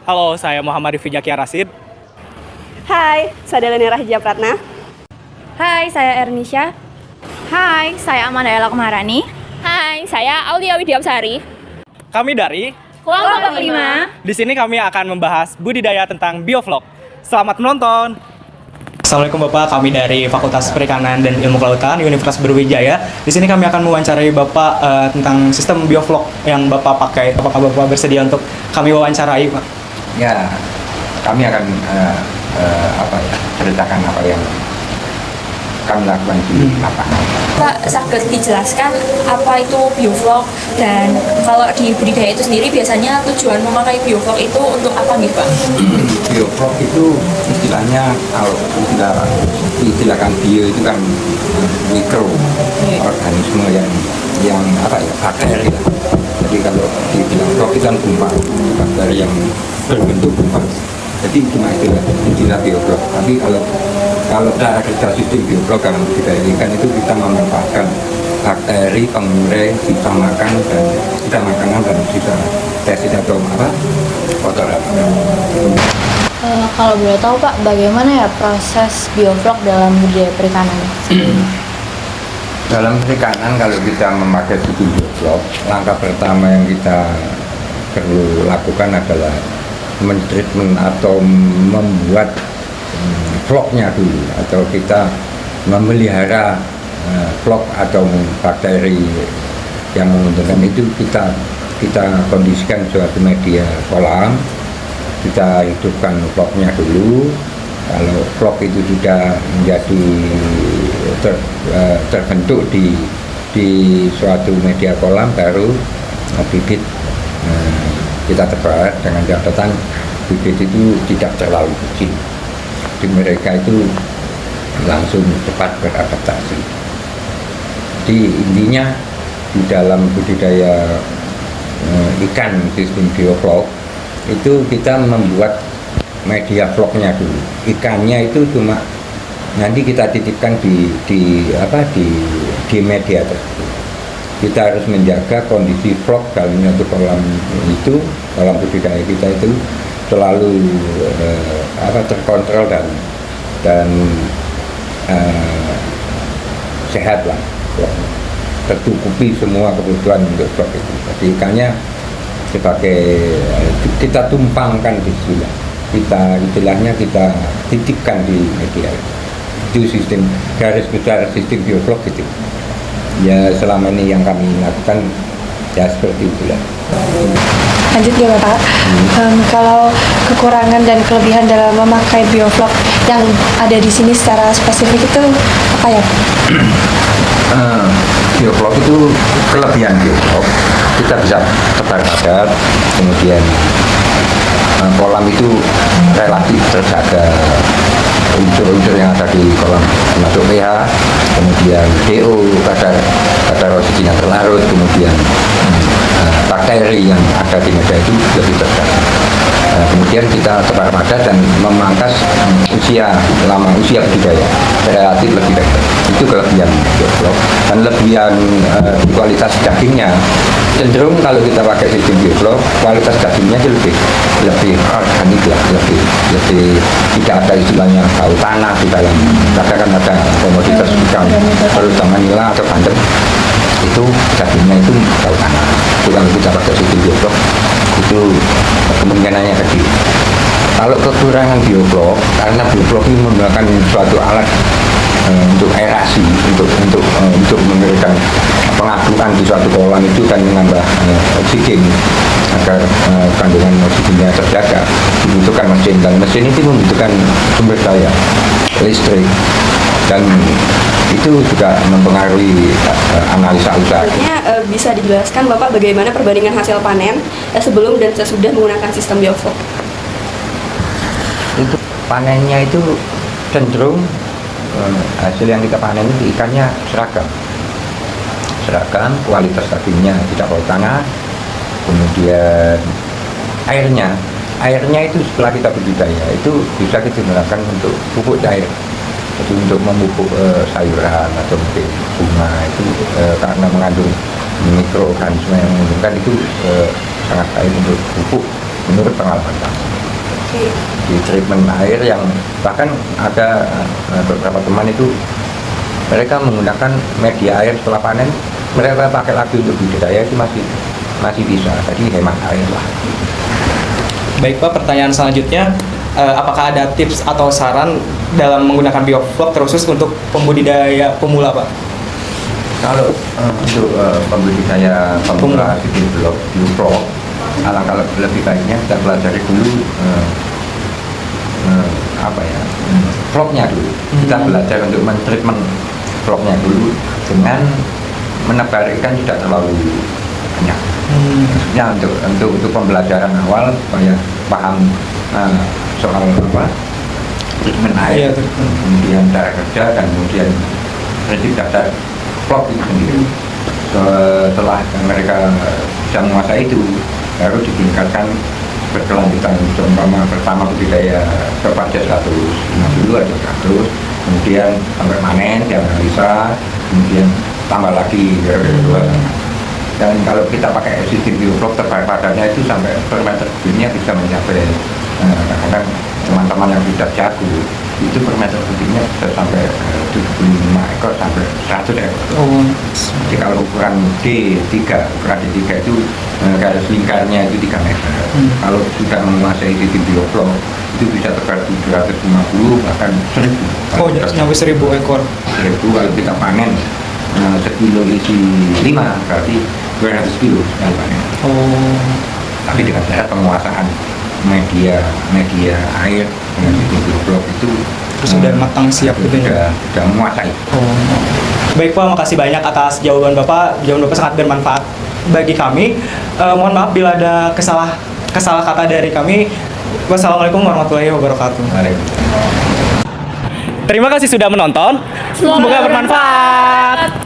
Halo, saya Muhammad Rifi Jakia Rasid. Hai, saya Delani Rahja Pratna. Hai, saya Ernisha. Hai, saya Amanda Ella Kumarani. Hai, saya Aulia Widyawsari. Kami dari Kelompok 5. di sini kami akan membahas budidaya tentang bioflok. Selamat menonton. Assalamualaikum Bapak, kami dari Fakultas Perikanan dan Ilmu Kelautan Universitas Brawijaya. Di sini kami akan mewawancarai Bapak tentang sistem bioflok yang Bapak pakai. Apakah Bapak bersedia untuk kami wawancarai, Pak? Ya, kami akan ceritakan apa yang kami lakukan di lapangan. Pak, saged dijelaskan apa itu bioflok dan kalau di budidaya itu sendiri biasanya tujuan memakai bioflok itu untuk apa nih Pak? Bioflok itu istilahnya, kalau istilahkan bio itu kan mikroorganisme yang bakteri lah. Jadi kalau dibilang flok itu kan gumpal, bakteri yang berbentuk gumpal. Jadi cuma istilah bioflok. Tapi kalau cara kerja sistem bioflok dalam budidaya ikan itu kita memanfaatkan bakteri, pengurai, sisa makanan dan sisa tesis atau kotoran. Kalau boleh tahu Pak, bagaimana ya proses bioflok dalam budidaya perikanan? Dalam perikanan kalau kita memakai sistem bioflok, langkah pertama yang kita perlu lakukan adalah mentreatment atau membuat floknya dulu, atau kita memelihara flok atau bakteri yang menguntungkan itu kita kondisikan suatu media kolam, kita hidupkan floknya dulu. Kalau flok itu sudah menjadi terbentuk di suatu media kolam, baru bibit kita tebar dengan catatan bibit itu tidak terlalu kecil. Di mereka itu langsung cepat beradaptasi. Jadi intinya di dalam budidaya ikan sistem bioflok itu kita membuat media floknya dulu. Ikannya itu cuma nanti kita titipkan di media tersebut. Kita harus menjaga kondisi flok dalam satu kolam budidaya kita itu selalu terkontrol dan sehat lah, tercukupi semua kebutuhan untuk flok itu. Jadi ikannya sebagai kita tumpangkan di sini, istilahnya kita titipkan di media. Itu sistem garis besar sistem bioflok itu. Ya selama ini yang kami lakukan ya seperti itulah. Lanjut ya Bapak, kalau kekurangan dan kelebihan dalam memakai bioflok yang ada di sini secara spesifik itu apa ya? Bioflok itu kelebihan bioflok, kita bisa tebar padat, kemudian kolam itu relatif terjaga, unsur-unsur yang ada di kolam termasuk pH, kemudian DO, kadar oksigen yang terlarut, kemudian bakteri yang ada di media itu lebih terjaga. Kemudian kita tebar padat dan memangkas usia budidaya relatif lebih baik. Itu kelebihan bioflok. Dan kelebihan kualitas dagingnya, cenderung kalau kita pakai sistem bioflok, kualitas dagingnya itu lebih organik lah, lebih tidak ada istilahnya bau tanah di dalam. Kadang ada komoditas ikan terutama nila atau bandeng, itu dagingnya itu bau tanah. Itu kalau kita pakai sistem bioflok itu kemungkinannya kecil. Kalau kekurangan bioflok, karena bioflok ini menggunakan suatu alat untuk aerasi, untuk memberikan pengaduan di suatu kolam itu kan menambah oksigen agar kandungan oksigennya terjaga. Dibutuhkan mesin, dan mesin itu membutuhkan sumber daya listrik, dan itu juga mempengaruhi analisa usaha. Bisa dijelaskan Bapak bagaimana perbandingan hasil panen sebelum dan sesudah menggunakan sistem bioflok? Untuk panennya itu cenderung hasil yang kita panen itu ikannya seragam, kualitas dagingnya tidak bau tanah, kemudian airnya itu setelah kita budidaya itu bisa kita gunakan untuk pupuk cair. Jadi untuk memupuk sayuran atau mungkin bunga itu karena mengandung mikroorganisme yang menguntungkan, itu sangat baik untuk pupuk menurut pengalaman kami. Oke. Di treatment air yang bahkan ada beberapa teman itu mereka menggunakan media air setelah panen, mereka pakai lagi untuk budidaya itu masih bisa, jadi hemat air lah. Baik Pak, pertanyaan selanjutnya, apakah ada tips atau saran dalam menggunakan bioflok terkhusus untuk pembudidaya pemula Pak? Kalau untuk pembudidaya pemula di bioflok, alangkah lebih baiknya kita pelajari dulu vlognya dulu. Kita belajar untuk mentreatment vlognya dulu dengan menebar ikan tidak terlalu banyak. Ya untuk pembelajaran awal supaya paham soal treatment air, kemudian cara kerja dan kemudian prinsip dasar vlog itu sendiri. Setelah mereka bisa menguasai itu, baru ditingkatkan berkelanjutan. Seumpama pertama budidaya terpaja 150 atau 100, kemudian sampai panen, dianalisa, kemudian tambah lagi kedua. Dan kalau kita pakai sistem bioflok terpadatnya itu sampai per meter kubiknya bisa mencapai kadang-kadang teman-teman yang sudah jago itu per meter kubiknya bisa sampai 75 ekor sampai 100 ekor. Jadi kalau ukuran D3 itu garis lingkarnya itu 3 meter. Kalau sudah menguasai sistem bioflok itu bisa tebar 750 bahkan 1000. Oh, nyampe 1000 ekor. 1000 kalau kita panen sekilo isi 5 berarti 200 kilo sekali panen. Tapi dengan cara penguasaan media air dengan sistem bioflok itu sudah matang siap gitu ya? Sudah menguasai. Baik Pak, makasih banyak atas jawaban Bapak. Jawaban Bapak sangat bermanfaat bagi kami. Mohon maaf bila ada kesalah kata dari kami. Wassalamualaikum warahmatullahi wabarakatuh. Terima kasih sudah menonton. Semoga bermanfaat.